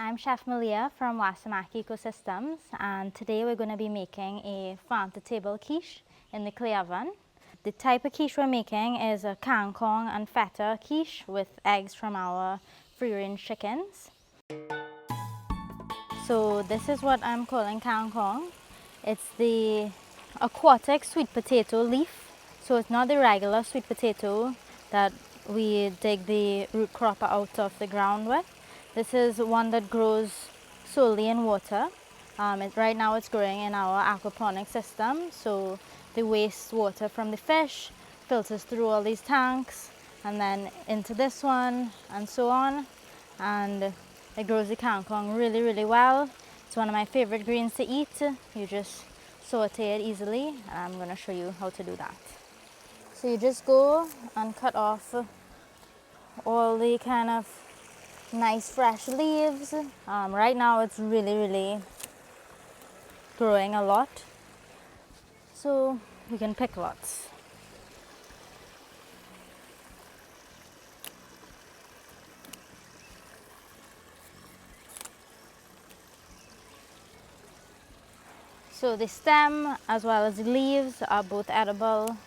I'm Chef Maleah from Wa Samaki Ecosystems, and today we're going to be making a farm-to-table quiche in the clay oven. The type of quiche we're making is a Kang Kong and Feta Quiche with eggs from our free-range chickens. So this is what I'm calling Kang Kong. It's the aquatic sweet potato leaf. So it's not the regular sweet potato that we dig the root crop out of the ground with. This is one that grows solely in water. Right now it's growing in our aquaponic system. So the waste water from the fish filters through all these tanks and then into this one and so on. And it grows the Kang Kong really, really well. It's one of my favorite greens to eat. You just saute it easily, and I'm going to show you how to do that. So you just go and cut off all the kind of nice fresh leaves. Right now it's really, really growing a lot, so you can pick lots. So the stem as well as the leaves are both edible,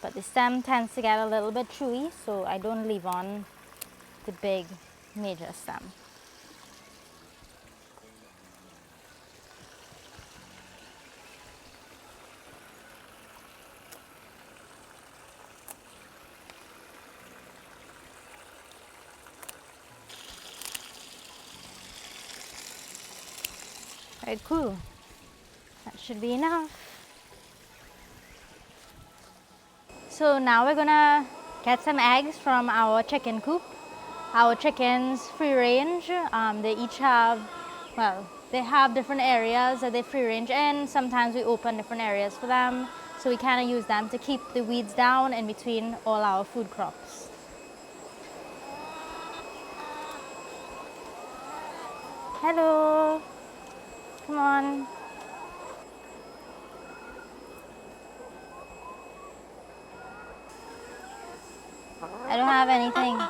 but the stem tends to get a little bit chewy, so I don't leave on the big major stem. Right, cool. That should be enough. So now we're gonna get some eggs from our chicken coop. Our chickens free range. They each have, well, they have different areas that they free range in. Sometimes we open different areas for them. So we kind of use them to keep the weeds down in between all our food crops. Hello. Come on. I don't have anything.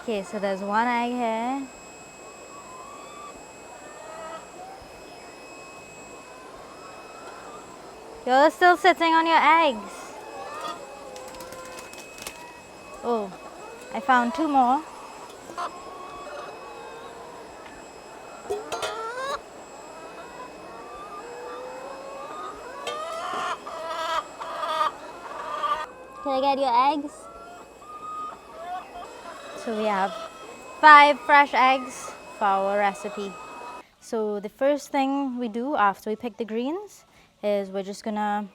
Okay, so there's one egg here. You're still sitting on your eggs. Oh, I found two more. Can I get your eggs? So we have 5 fresh eggs for our recipe. So the first thing we do after we pick the greens is we're just gonna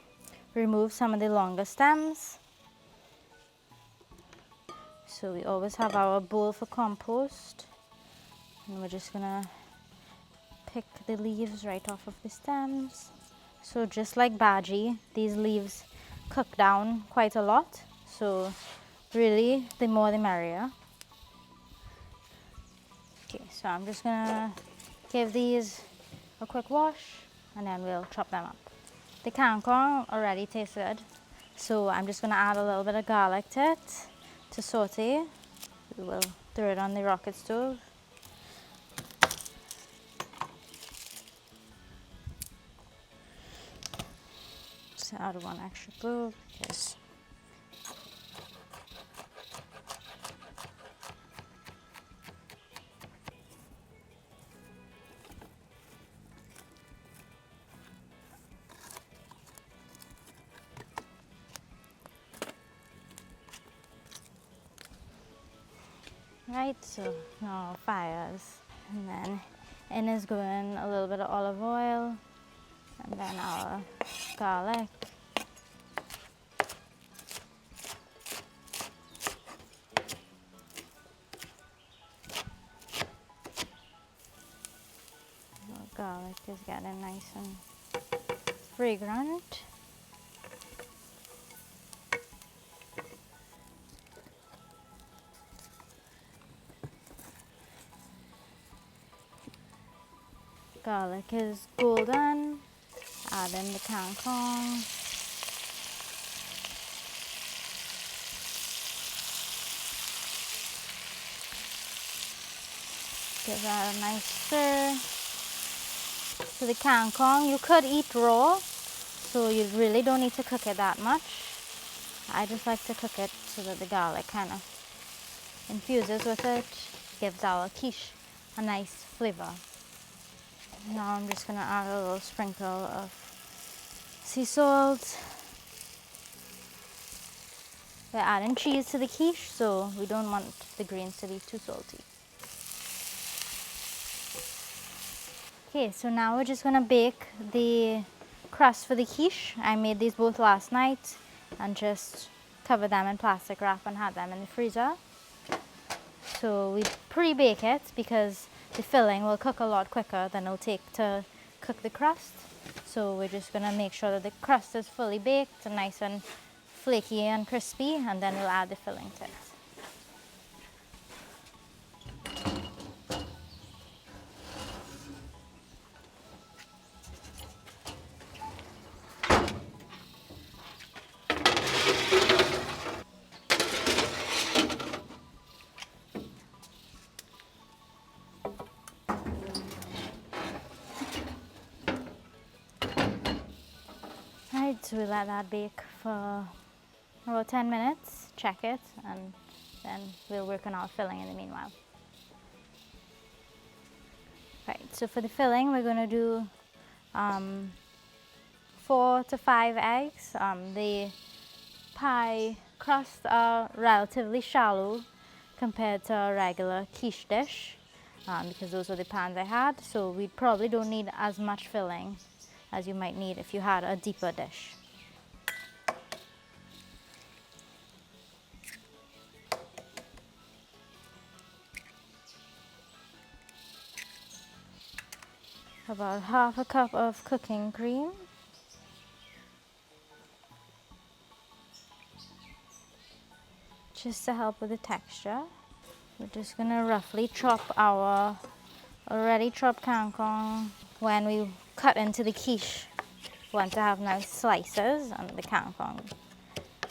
remove some of the longer stems. So we always have our bowl for compost, and we're just gonna pick the leaves right off of the stems. So just like bhaji, these leaves cook down quite a lot, so really the more the merrier. Okay, so I'm just gonna give these a quick wash and then we'll chop them up. The Kang Kong already tastes good, so I'm just gonna add a little bit of garlic to it to saute. We will throw it on the rocket stove. Just add one extra clove because right, so now fires, and then in is going a little bit of olive oil, and then our garlic. Our garlic is getting nice and fragrant. Garlic is golden. Add in the Kang Kong. Give that a nice stir. So the Kang Kong, you could eat raw, so you really don't need to cook it that much. I just like to cook it so that the garlic kind of infuses with it, gives our quiche a nice flavor. Now I'm just going to add a little sprinkle of sea salt. We're adding cheese to the quiche, so we don't want the greens to be too salty. Okay, so now we're just going to bake the crust for the quiche. I made these both last night and just covered them in plastic wrap and had them in the freezer. So we pre-bake it because the filling will cook a lot quicker than it'll take to cook the crust. So we're just going to make sure that the crust is fully baked and nice and flaky and crispy, and then we'll add the filling to it. Right, so we let that bake for about 10 minutes, check it, and then we'll work on our filling in the meanwhile. Right, so for the filling, we're going to do 4 to 5 eggs. The pie crusts are relatively shallow compared to a regular quiche dish because those were the pans I had. So we probably don't need as much filling as you might need if you had a deeper dish. About half a cup of cooking cream. Just to help with the texture. We're just going to roughly chop our already chopped Kang Kong. When we cut into the quiche, we want to have nice slices, and the Kang Kong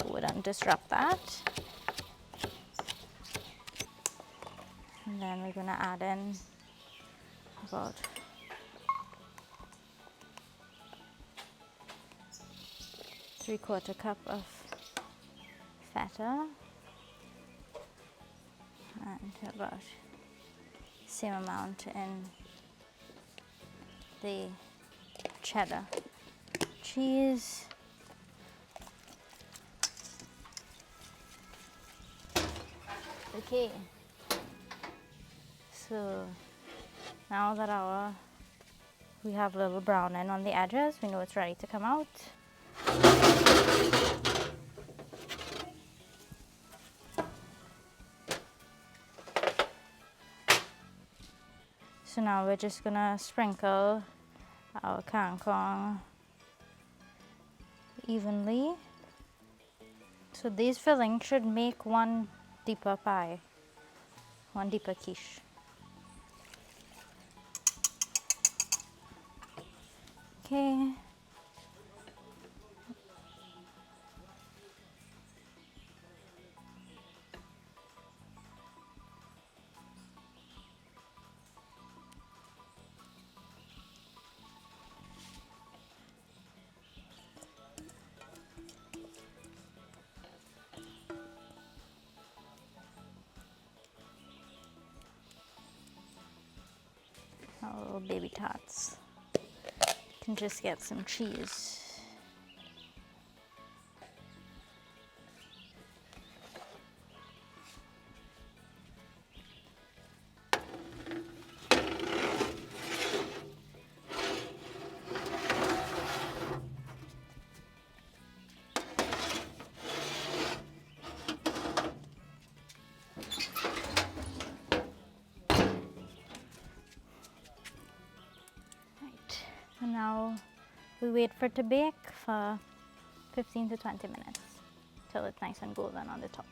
wouldn't disrupt that. And then we're going to add in about ¾ cup of feta and about same amount in the cheddar cheese. Okay, so now that we have a little browning on the edges, we know it's ready to come out. So now we're just gonna sprinkle our Kang Kong evenly. So these fillings should make one deeper pie, one deeper quiche. Okay. Our little baby tots. You can just get some cheese. And now we wait for it to bake for 15 to 20 minutes till it's nice and golden on the top.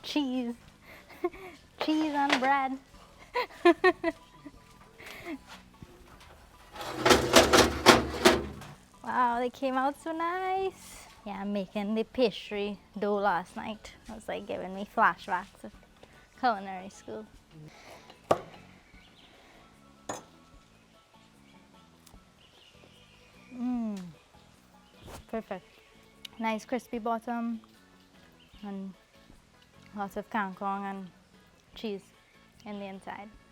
Cheese! cheese and bread. Wow, they came out so nice. Yeah, I'm making the pastry dough last night. It was like giving me flashbacks of culinary school. Perfect. Nice crispy bottom and lots of Kang Kong and cheese in the inside.